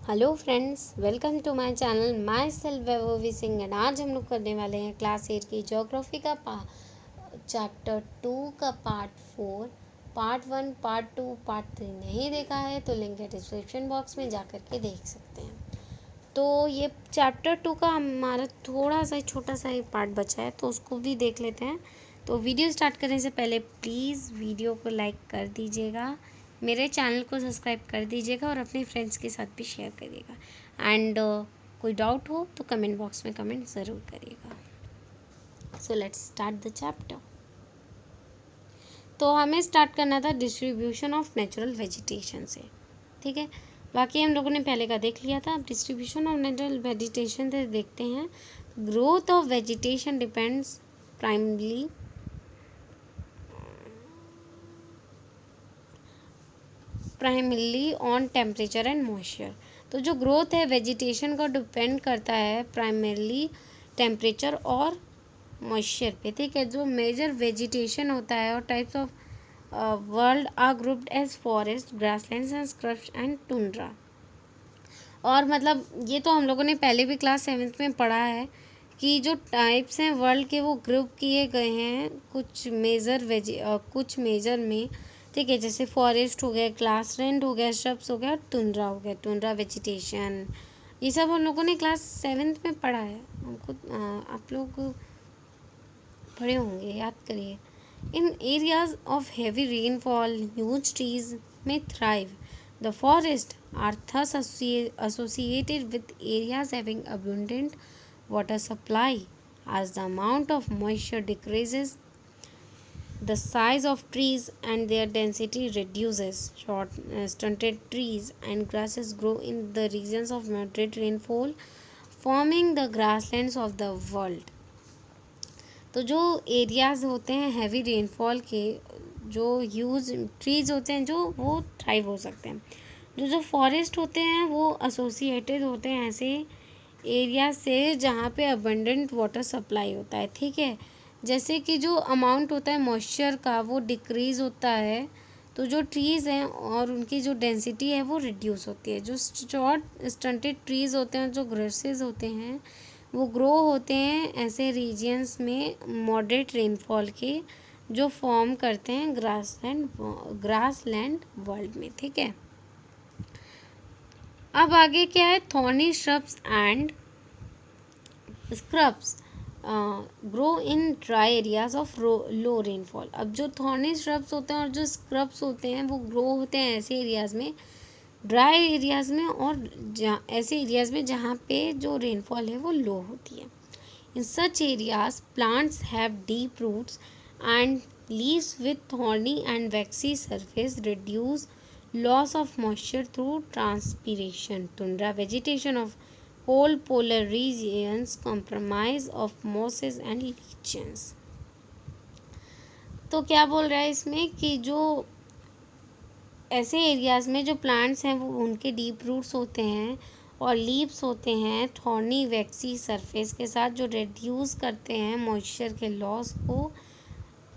Hello friends, welcome to my channel myself Vaibhavi Singh. And आज हम लोग करने वाले हैं क्लास 8 की ज्योग्राफी का चैप्टर 2 का पार्ट 4। पार्ट 1, पार्ट 2, पार्ट 3 नहीं देखा है तो लिंक है डिस्क्रिप्शन बॉक्स में जाकर के देख सकते हैं। तो ये चैप्टर 2 का हमारा थोड़ा सा छोटा सा एक पार्ट बचा है तो उसको भी देख लेते हैं। तो वीडियो स्टार्ट करने से पहले प्लीज़ वीडियो को लाइक कर दीजिएगा, मेरे चैनल को सब्सक्राइब कर दीजिएगा और अपने फ्रेंड्स के साथ भी शेयर करिएगा। एंड कोई डाउट हो तो कमेंट बॉक्स में कमेंट ज़रूर करिएगा। So let's start the chapter. तो हमें स्टार्ट करना था डिस्ट्रीब्यूशन ऑफ नेचुरल वेजिटेशन से, ठीक है। बाकी हम लोगों ने पहले का देख लिया था। अब डिस्ट्रीब्यूशन ऑफ नेचुरल वेजिटेशन से देखते हैं। Growth of vegetation depends primarily on temperature and moisture. तो जो ग्रोथ है वेजिटेशन को डिपेंड करता है प्राइमरली टेम्परेचर और मॉइस्चर पे, ठीक है। जो मेजर वेजिटेशन होता है और types of world are grouped as forest, grasslands and scrubs and tundra. और मतलब ये तो हम लोगों ने पहले भी क्लास 7th में पढ़ा है कि जो टाइप्स हैं वर्ल्ड के वो ग्रुप किए गए हैं कुछ मेजर में, ठीक है। जैसे फॉरेस्ट हो गया, ग्रासलैंड हो गया, श्रब्स हो गया और टुंड्रा हो गया, टुंड्रा वेजिटेशन। ये सब हम लोगों ने क्लास 7th में पढ़ा है। हमको आप लोग पढ़े होंगे, याद करिए। In areas of heavy rainfall huge trees में thrive. The forests are thus associated with areas having abundant water supply. As the amount of moisture decreases, the size of trees and their density reduces. Stunted trees and grasses grow in the regions of moderate rainfall, forming the grasslands of the world. तो जो areas होते हैं heavy rainfall के, जो huge trees होते हैं जो वो थ्राइव हो सकते हैं। जो फॉरेस्ट होते हैं वो एसोसिएटेड होते हैं ऐसे एरिया से जहाँ पे अबंडेंट वाटर सप्लाई होता है, ठीक है। जैसे कि जो अमाउंट होता है मॉइस्चर का वो डिक्रीज़ होता है, तो जो ट्रीज़ हैं और उनकी जो डेंसिटी है वो रिड्यूस होती है। जो शॉर्ट स्टंटेड ट्रीज़ होते हैं, जो ग्रासेस होते हैं, वो ग्रो होते हैं ऐसे रीजियंस में मॉडरेट रेनफॉल के, जो फॉर्म करते हैं ग्रासलैंड वर्ल्ड में, ठीक है। अब आगे क्या है, thorny shrubs and scrubs grow in dry areas of low rainfall. अब जो थॉर्नी श्रब्स होते हैं और जो स्क्रब्स होते हैं वो ग्रो होते हैं ऐसे एरियाज़ में, ड्राई एरियाज़ में, और ऐसे एरियाज़ में जहाँ पे जो रेनफॉल है वो लो होती है। In such areas plants have deep roots and leaves with thorny and waxy surface reduce loss of moisture through transpiration. Tundra vegetation of whole polar regions comprise of mosses and lichens. तो क्या बोल रहा है इसमें कि जो ऐसे areas में जो प्लांट्स हैं वो उनके डीप रूट्स होते हैं और लीव्स होते हैं थॉर्नी वैक्सी सरफेस के साथ, जो रिड्यूस करते हैं मॉइस्चर के लॉस को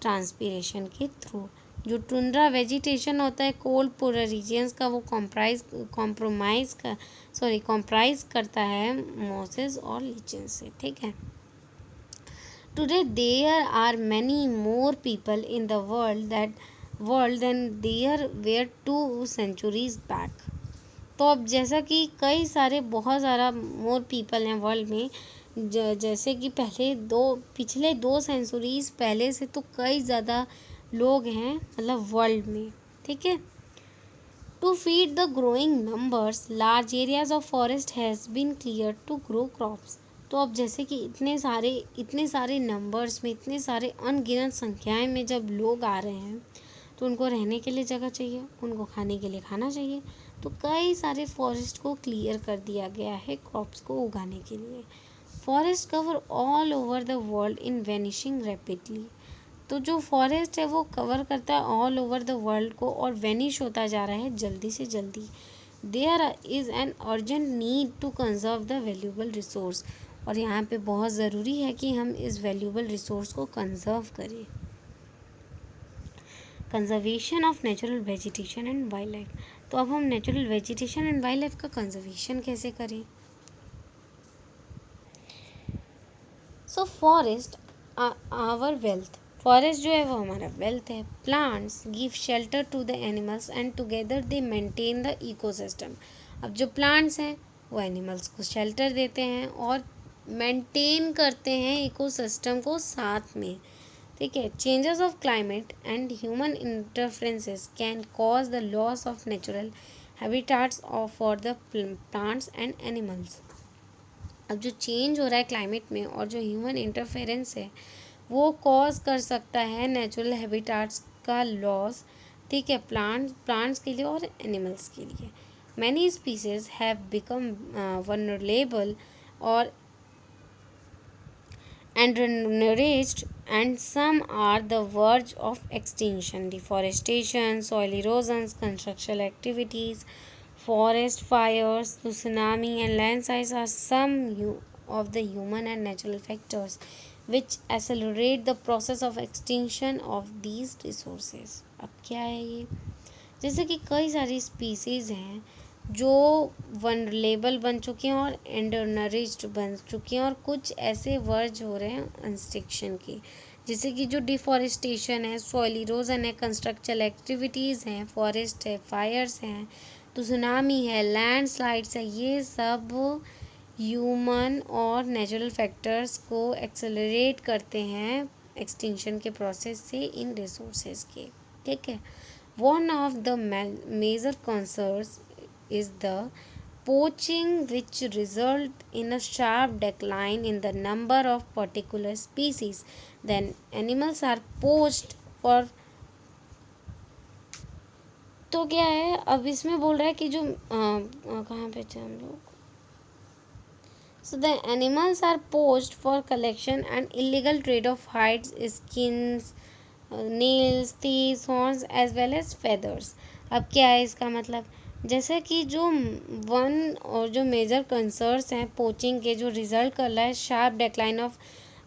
ट्रांसपीरेशन के थ्रू। जो टुंड्रा वेजिटेशन होता है कोल्ड पोलर रीजियंस का, वो कॉम्प्राइज करता है मॉसेस और लीचन से, ठीक है। Today there are many more people in the world than there were 2 centuries back. तो अब जैसा कि बहुत सारा मोर पीपल हैं वर्ल्ड में, जैसे कि पिछले 2 सेंचुरीज पहले से तो कई ज़्यादा लोग हैं मतलब वर्ल्ड में, ठीक है। To feed the growing numbers large areas of forest has been clear to grow crops. तो अब जैसे कि इतने सारे नंबर्स में, इतने सारे अनगिनत संख्याएं में जब लोग आ रहे हैं तो उनको रहने के लिए जगह चाहिए, उनको खाने के लिए खाना चाहिए। तो कई सारे फॉरेस्ट को क्लियर कर दिया गया है क्रॉप्स को उगाने के लिए। Forest cover all over the world in vanishing rapidly. तो जो फॉरेस्ट है वो कवर करता है ऑल ओवर द वर्ल्ड को और वेनिश होता जा रहा है जल्दी से जल्दी। There is an urgent need to conserve the valuable resource. और यहाँ पे बहुत ज़रूरी है कि हम इस वैल्यूबल रिसोर्स को कंजर्व करें। Conservation of natural vegetation and wild life. तो अब हम natural vegetation and wild life का कंजर्वेशन कैसे करें? So forest our wealth, forest जो है वो हमारा वेल्थ है। Plants give shelter to the animals and together they maintain the ecosystem. अब जो प्लांट्स हैं वो एनिमल्स को शेल्टर देते हैं और मेंटेन करते हैं इकोसिस्टम को साथ में, ठीक है। Changes of climate and human interferences can cause the loss of natural habitats for the plants and animals. अब जो चेंज हो रहा है क्लाइमेट में और जो ह्यूमन इंटरफेरेंस है वो कॉज कर सकता है नेचुरल हैबिटाट्स का लॉस, ठीक है, प्लांट्स के लिए और एनिमल्स के लिए। Many species have become vulnerable और enraged and some are the verge of extinction. Deforestation, soil erosions, construction activities, forest fires, tsunami and landslides are some of the human and natural factors which accelerate the process of extinction of these resources. अब क्या है ये? जैसे कि कई सारी species हैं जो वनरेबल बन चुकी हैं और एंडरनरिज्ड बन चुकी हैं और कुछ ऐसे वर्ज हो रहे हैं एक्सटिंक्शन की, जैसे कि जो डिफॉरेस्टेशन है, सॉइल इरोजन है, कंस्ट्रक्चरल एक्टिविटीज़ हैं, फॉरेस्ट है, फायर्स हैं, तो सुनामी है, लैंडस्लाइड्स है, ये सब ह्यूमन और नेचुरल फैक्टर्स को एक्सेलरेट करते हैं एक्सटिंक्शन के प्रोसेस से इन रिसोर्सेज के, ठीक है। One of the major concerns is the poaching, which result in a sharp decline in the number of particular species. Then animals are poached for, तो क्या है अब इसमें बोल रहा है कि जो कहाँ पे थे हम लोग, so the animals are poached for collection and illegal trade of hides, skins, nails, teeth, horns as well as feathers। अब क्या है इसका मतलब, जैसे कि जो वन और जो मेजर कंसर्न्स हैं पोचिंग के, जो रिजल्ट कर रहा है sharp decline of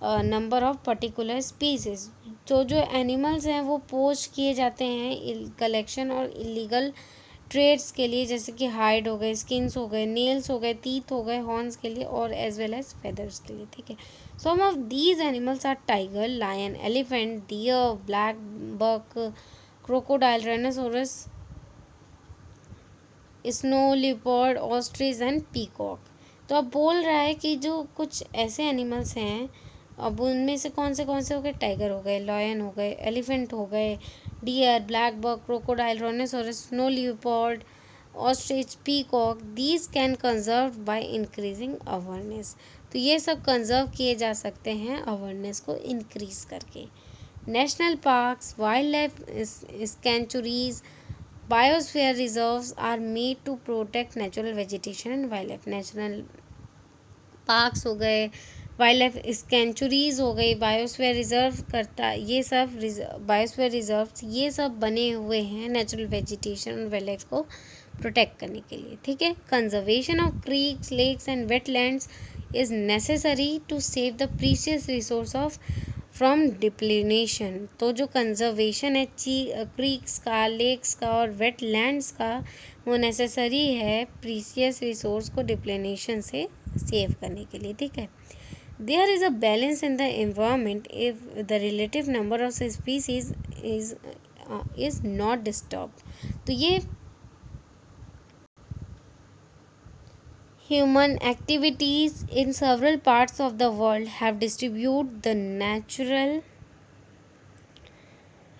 number of particular species. तो जो एनिमल्स हैं वो पोच किए जाते हैं कलेक्शन और इलीगल ट्रेड्स के लिए, जैसे कि हाइड हो गए, स्किन्स हो गए, नेल्स हो गए, टीथ हो गए, हॉर्न्स के लिए और एज वेल एज फेदर्स के लिए, ठीक है। Some of these animals are tiger, lion, elephant, deer, black buck, crocodile, rhinoceros, snow leopard, ostrich and peacock. तो अब बोल रहा है कि जो कुछ ऐसे एनिमल्स हैं, अब उनमें से कौन से हो गए, टाइगर हो गए, लायन हो गए, एलिफेंट हो गए, deer, black buck, crocodile, rhinoceros, snow leopard, ostrich, peacock, these can conserve by increasing awareness. तो ये सब कंजर्व किए जा सकते हैं अवेयरनेस को इंक्रीज करके। National parks, wild life sanctuaries, biosphere reserves are made to protect natural vegetation and wild life. National parks हो गए, वाइल्ड लाइफ सेंचुरीज हो गई, बायोस्फीयर रिजर्व करता, ये सब बायोस्फीयर रिजर्व्स ये सब बने हुए हैं नेचुरल वेजिटेशन और वाइल्ड लाइफ को प्रोटेक्ट करने के लिए, ठीक है। Conservation of creeks, lakes and wetlands is necessary to save the precious resource of from depletion. तो जो कंजर्वेशन है क्रीक्स का, लेक्स का और वेटलैंड्स का, वो नेसेसरी है प्रीशियस रिसोर्स को डिप्लीनेशन से सेव करने के लिए, ठीक है। There is a balance in the environment if the relative number of species is not disturbed. तो ये human activities in several parts of the world have distributed the natural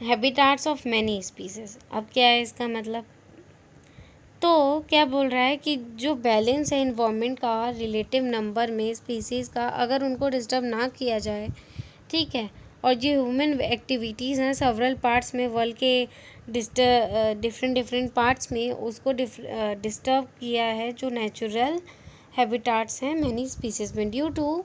habitats of many species। अब क्या है इसका मतलब, तो क्या बोल रहा है कि जो बैलेंस है इन्वायरमेंट का रिलेटिव नंबर में स्पीसीज़ का, अगर उनको डिस्टर्ब ना किया जाए, ठीक है, और जो ह्यूमन एक्टिविटीज़ हैं सेवरल पार्ट्स में वर्ल्ड के डिफरेंट पार्ट्स में, उसको डिस्टर्ब किया है जो नेचुरल हैबिटाट्स हैं मैनी स्पीसीज में, due to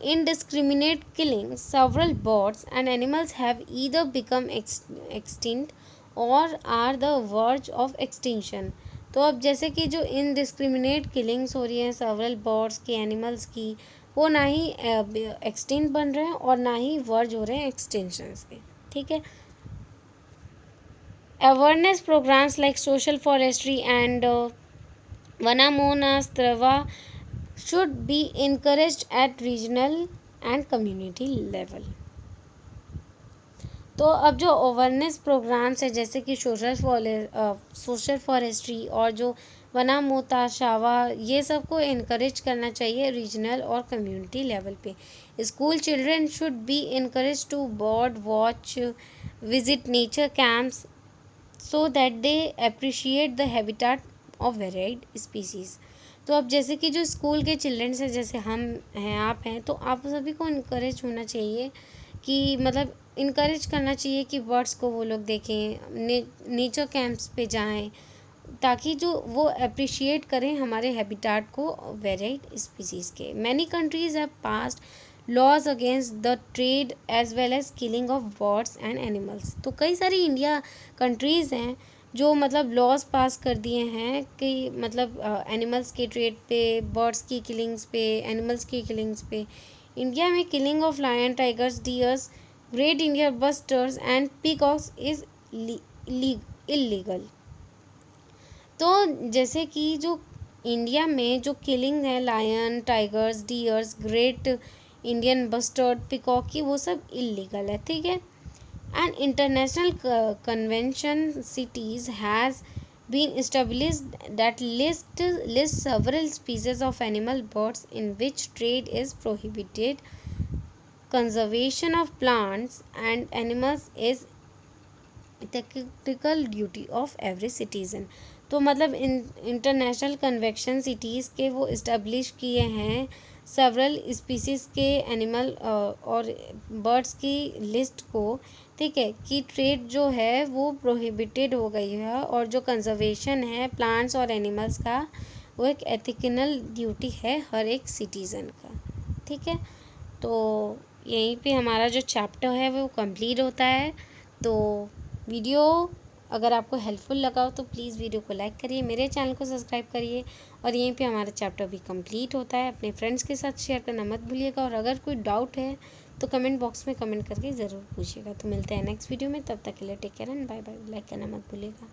indiscriminate killing several birds and animals have either become extinct or are the verge of extinction। तो अब जैसे कि जो इनडिस्क्रिमिनेट किलिंग्स हो रही हैं सेवरल बर्ड्स की, एनिमल्स की, वो ना ही एक्सटिंक्ट बन रहे हैं और ना ही वर्ज हो रहे हैं एक्सटिंक्शन के, ठीक है। awareness programs like social forestry and Vana Mahotsav should be encouraged at regional and community level. तो अब जो अवेयरनेस प्रोग्राम्स है जैसे कि सोशल फॉरेस्ट्री और जो वना मोहताशावा, ये सब को इनकरेज करना चाहिए रीजनल और कम्युनिटी लेवल पे. School children should be encourage to bird watch, visit nature camps so that they appreciate the habitat of varied species. तो अब जैसे कि जो स्कूल के चिल्ड्रंस हैं, जैसे हम हैं, आप हैं, तो आप सभी को इनकरेज होना चाहिए कि मतलब इनकरेज करना चाहिए कि बर्ड्स को वो लोग देखें, नेचर कैंप्स पे जाएं, ताकि जो वो अप्रिशिएट करें हमारे हैबिटेट को वेराइड स्पीसीज़ के. Many countries have passed laws against the trade as well as killing of birds and animals. तो कई सारी इंडिया कंट्रीज़ हैं जो मतलब लॉज पास कर दिए हैं कि मतलब एनिमल्स के ट्रेड पे, बर्ड्स की किलिंग्स पे, एनिमल्स की किलिंग्स पे. इंडिया में killing of lion, tigers, deers, great Indian bustards and peacocks is illegal. तो जैसे कि जो इंडिया में जो किलिंग है lion, tigers, deers, great Indian bustard, peacock की, वो सब इलीगल है. ठीक है. An international convention cities has been established that lists several species of animal birds in which trade is prohibited. Conservation of plants and animals is the critical duty of every citizen. तो मतलब international convention cities के वो establish किए हैं several species के animal और birds की list को. ठीक है. कि ट्रेड जो है वो प्रोहिबिटेड हो गई है, और जो कंजर्वेशन है प्लांट्स और एनिमल्स का, वो एक एथिकल ड्यूटी है हर एक सिटीज़न का. ठीक है. तो यहीं पे हमारा जो चैप्टर है वो कंप्लीट होता है. तो वीडियो अगर आपको हेल्पफुल लगा हो तो प्लीज़ वीडियो को लाइक करिए, मेरे चैनल को सब्सक्राइब करिए, और यहीं पे हमारा चैप्टर भी कंप्लीट होता है. अपने फ्रेंड्स के साथ शेयर करना मत भूलिएगा, और अगर कोई डाउट है तो कमेंट बॉक्स में कमेंट करके ज़रूर पूछिएगा. तो मिलते हैं नेक्स्ट वीडियो में. तब तक के लिए take care and bye bye. Like करना मत भूलिएगा.